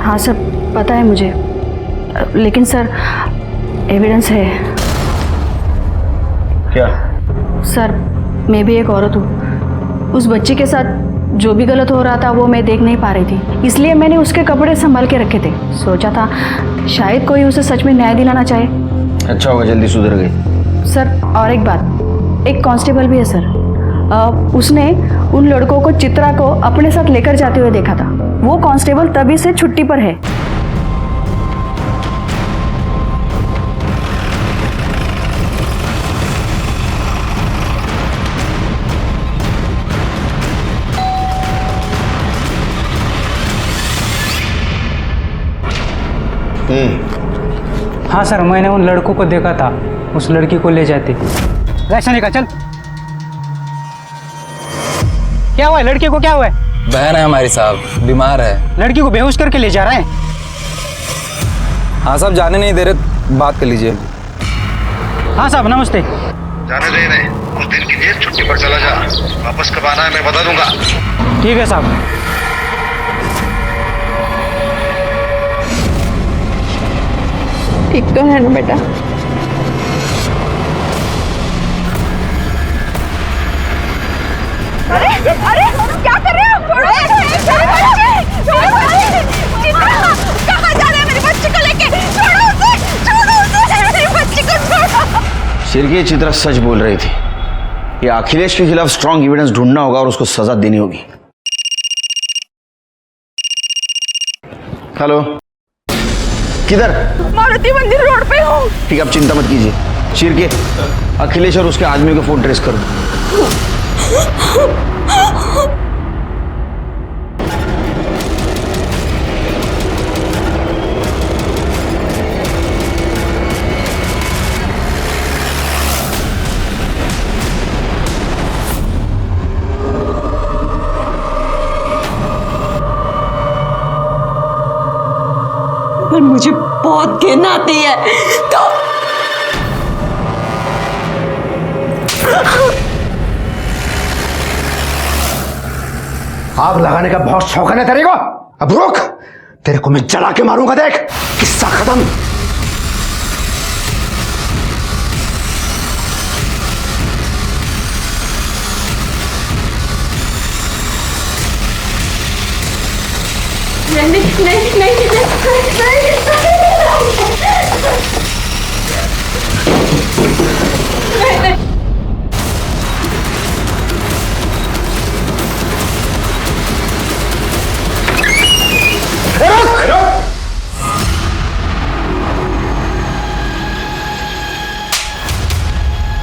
हाँ सर, पता है मुझे, लेकिन सर एविडेंस है। क्या? सर, मैं भी एक औरत हूँ। उस बच्ची के साथ जो भी गलत हो रहा था वो मैं देख नहीं पा रही थी, इसलिए मैंने उसके कपड़े संभाल के रखे थे। सोचा था शायद कोई उसे सच में न्याय दिलाना चाहे। अच्छा होगा, जल्दी सुधर गई। सर, और एक बात, एक कांस्टेबल भी है सर, उसने उन लड़कों को चित्रा को अपने साथ लेकर जाते हुए देखा था। वो कांस्टेबल तभी से छुट्टी पर है। हाँ सर, मैंने उन लड़कों को देखा था, उस लड़की को ले जाते। ऐसा नहीं कहा, चल। क्या हुआ है लड़के को, क्या हुआ है? बहन है हमारी साहब, बीमार है। लड़की को बेहोश करके ले जा रहा है। हाँ साहब, जाने नहीं दे रहे, बात कर लीजिए। हाँ साहब, नमस्ते। जाने दे रहे, कुछ दिन की जेल छुट्टी पर चला जा, वापस कब आना है मैं बता दूंगा। ठीक है साहब। ठीक तो है ना बेटा? अरे अरे क्या कर रहे हो? कहाँ जा रहे हैं मेरी बच्ची को लेके? छोड़ो उसे, छोड़ो उसे, मेरी बच्ची को छोड़ो। सिर्फ चित्रा सच बोल रही थी। ये अखिलेश के खिलाफ स्ट्रॉन्ग एविडेंस ढूंढना होगा और उसको सजा देनी होगी। हेलो, किधर? मारुति मंदिर रोड पे हूँ। ठीक है, आप चिंता मत कीजिए। शिरके, अखिलेश और उसके आदमियों का फोन ट्रेस करो। पर मुझे बहुत घिन आती है तो आग लगाने का बहुत शौक है ना तेरे को? अब रुक, तेरे को मैं जला के मारूंगा, देख। किस्सा खत्म। नहीं नहीं नहीं नहीं नहीं।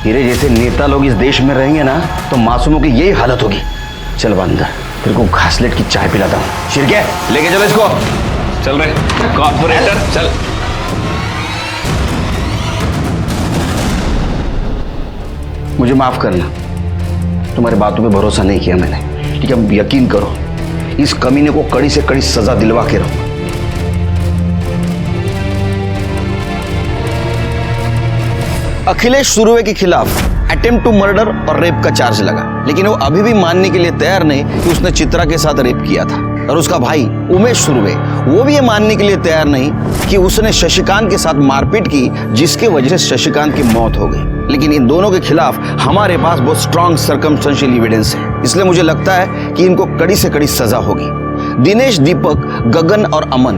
तेरे जैसे नेता लोग इस देश में रहेंगे ना तो मासूमों की यही हालत होगी। चल बंदर, तेरे को घासलेट की चाय पिलाता हूँ। शिरके, लेके चलो इसको। चल रहे कॉर्पोरेटर, चल। मुझे माफ करना, तुम्हारी बातों पे भरोसा नहीं किया मैंने। ठीक है, अब यकीन करो, इस कमीने को कड़ी से कड़ी सजा दिलवा के रहूंगा। अखिलेश सुरवे के खिलाफ अटेम्प्ट टू मर्डर और रेप का चार्ज लगा, लेकिन वो अभी भी मानने के लिए तैयार नहीं कि उसने चित्रा के साथ रेप किया था। और उसका भाई उमेश सुरवे, वो भी ये मानने के लिए तैयार नहीं कि उसने शशिकांत के साथ मारपीट की, जिसकी वजह से शशिकांत की मौत हो गई। लेकिन इन दोनों के खिलाफ हमारे पास बहुत स्ट्रॉन्ग सर्कमस्टेंशियल एविडेंस है, इसलिए मुझे लगता है कि इनको कड़ी से कड़ी सजा होगी। दिनेश, दीपक, गगन और अमन,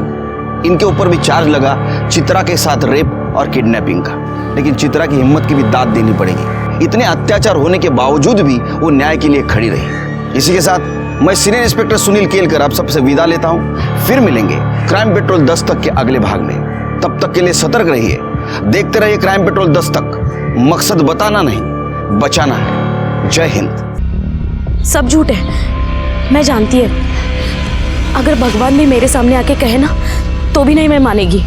इनके ऊपर भी चार्ज लगा चित्रा के साथ रेप और किडनैपिंग का, लेकिन चित्रा की हिम्मत की भी दाद देनी पड़ेगी। इतने अत्याचार होने के बावजूद भी वो न्याय के लिए खड़ी रही। इसी के साथ मैं सीनियर इंस्पेक्टर सुनील केलकर आप सबसे विदा लेता हूं। फिर मिलेंगे क्राइम पेट्रोल 10 तक के अगले भाग में। तब तक के लिए सतर्क रहिए, देखते रहिए क्राइम पेट्रोल 10 तक। मकसद बताना नहीं, बचाना है। जय हिंद। सब झूठ है, मैं जानती है। अगर भगवान भी मेरे सामने आके कहे ना, तो भी नहीं मैं मानेगी,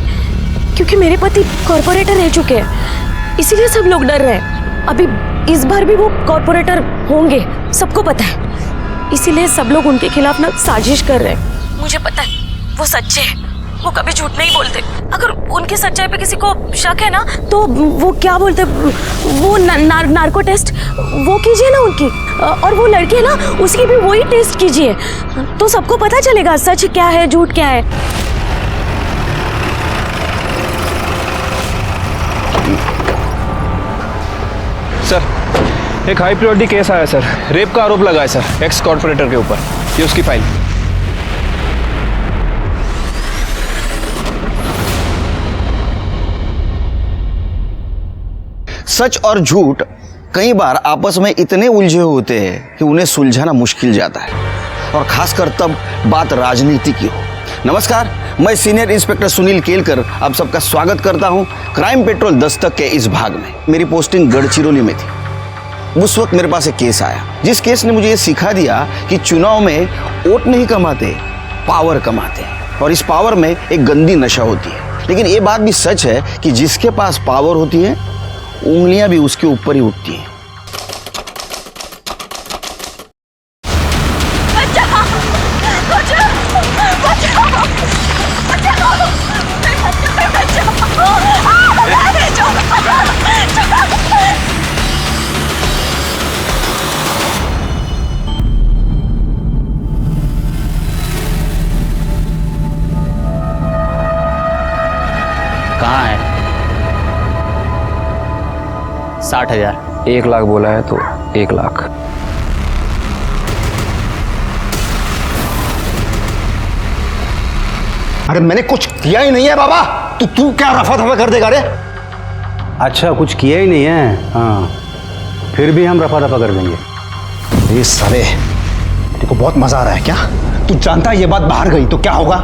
क्योंकि मेरे पति कॉर्पोरेटर रह चुके हैं, इसीलिए सब लोग डर रहे हैं। अभी इस बार भी वो कॉर्पोरेटर होंगे, सबको पता है, इसीलिए सब लोग उनके खिलाफ ना साजिश कर रहे हैं। मुझे पता है वो सच्चे हैं, वो कभी झूठ नहीं बोलते। अगर उनकी सच्चाई पे किसी को शक है ना, तो वो क्या बोलते, वो नार्को टेस्ट वो कीजिए ना उनकी, और वो लड़की है ना, उसकी भी वही टेस्ट कीजिए, तो सबको पता चलेगा सच क्या है झूठ क्या है। सर, एक हाई प्रायोरिटी केस आया सर, रेप का आरोप लगा है सर एक्स कॉर्पोरेटर के ऊपर। ये उसकी फाइल। सच और झूठ कई बार आपस में इतने उलझे होते हैं कि उन्हें सुलझाना मुश्किल जाता है, और खासकर तब बात राजनीति की हो। नमस्कार, मैं सीनियर इंस्पेक्टर सुनील केलकर आप सबका स्वागत करता हूं क्राइम पेट्रोल 10 तक के इस भाग में। मेरी पोस्टिंग गढ़चिरौली में थी। उस वक्त मेरे पास एक केस आया, जिस केस ने मुझे ये सिखा दिया कि चुनाव में वोट नहीं कमाते, पावर कमाते हैं, और इस पावर में एक गंदी नशा होती है। लेकिन ये बात भी सच है कि जिसके पास पावर होती है, उंगलियां भी उसके ऊपर ही उठती हैं। कहाँ है? 60,000। 1 लाख बोला है तो 1 लाख। अरे मैंने कुछ किया ही नहीं है बाबा, तू क्या रफा दफा कर देगा रे? अच्छा, कुछ किया ही नहीं है? हाँ, फिर भी हम रफा दफा कर देंगे। ये साले, तेरे को बहुत मजा आ रहा है क्या? तू जानता है ये बात बाहर गई तो क्या होगा?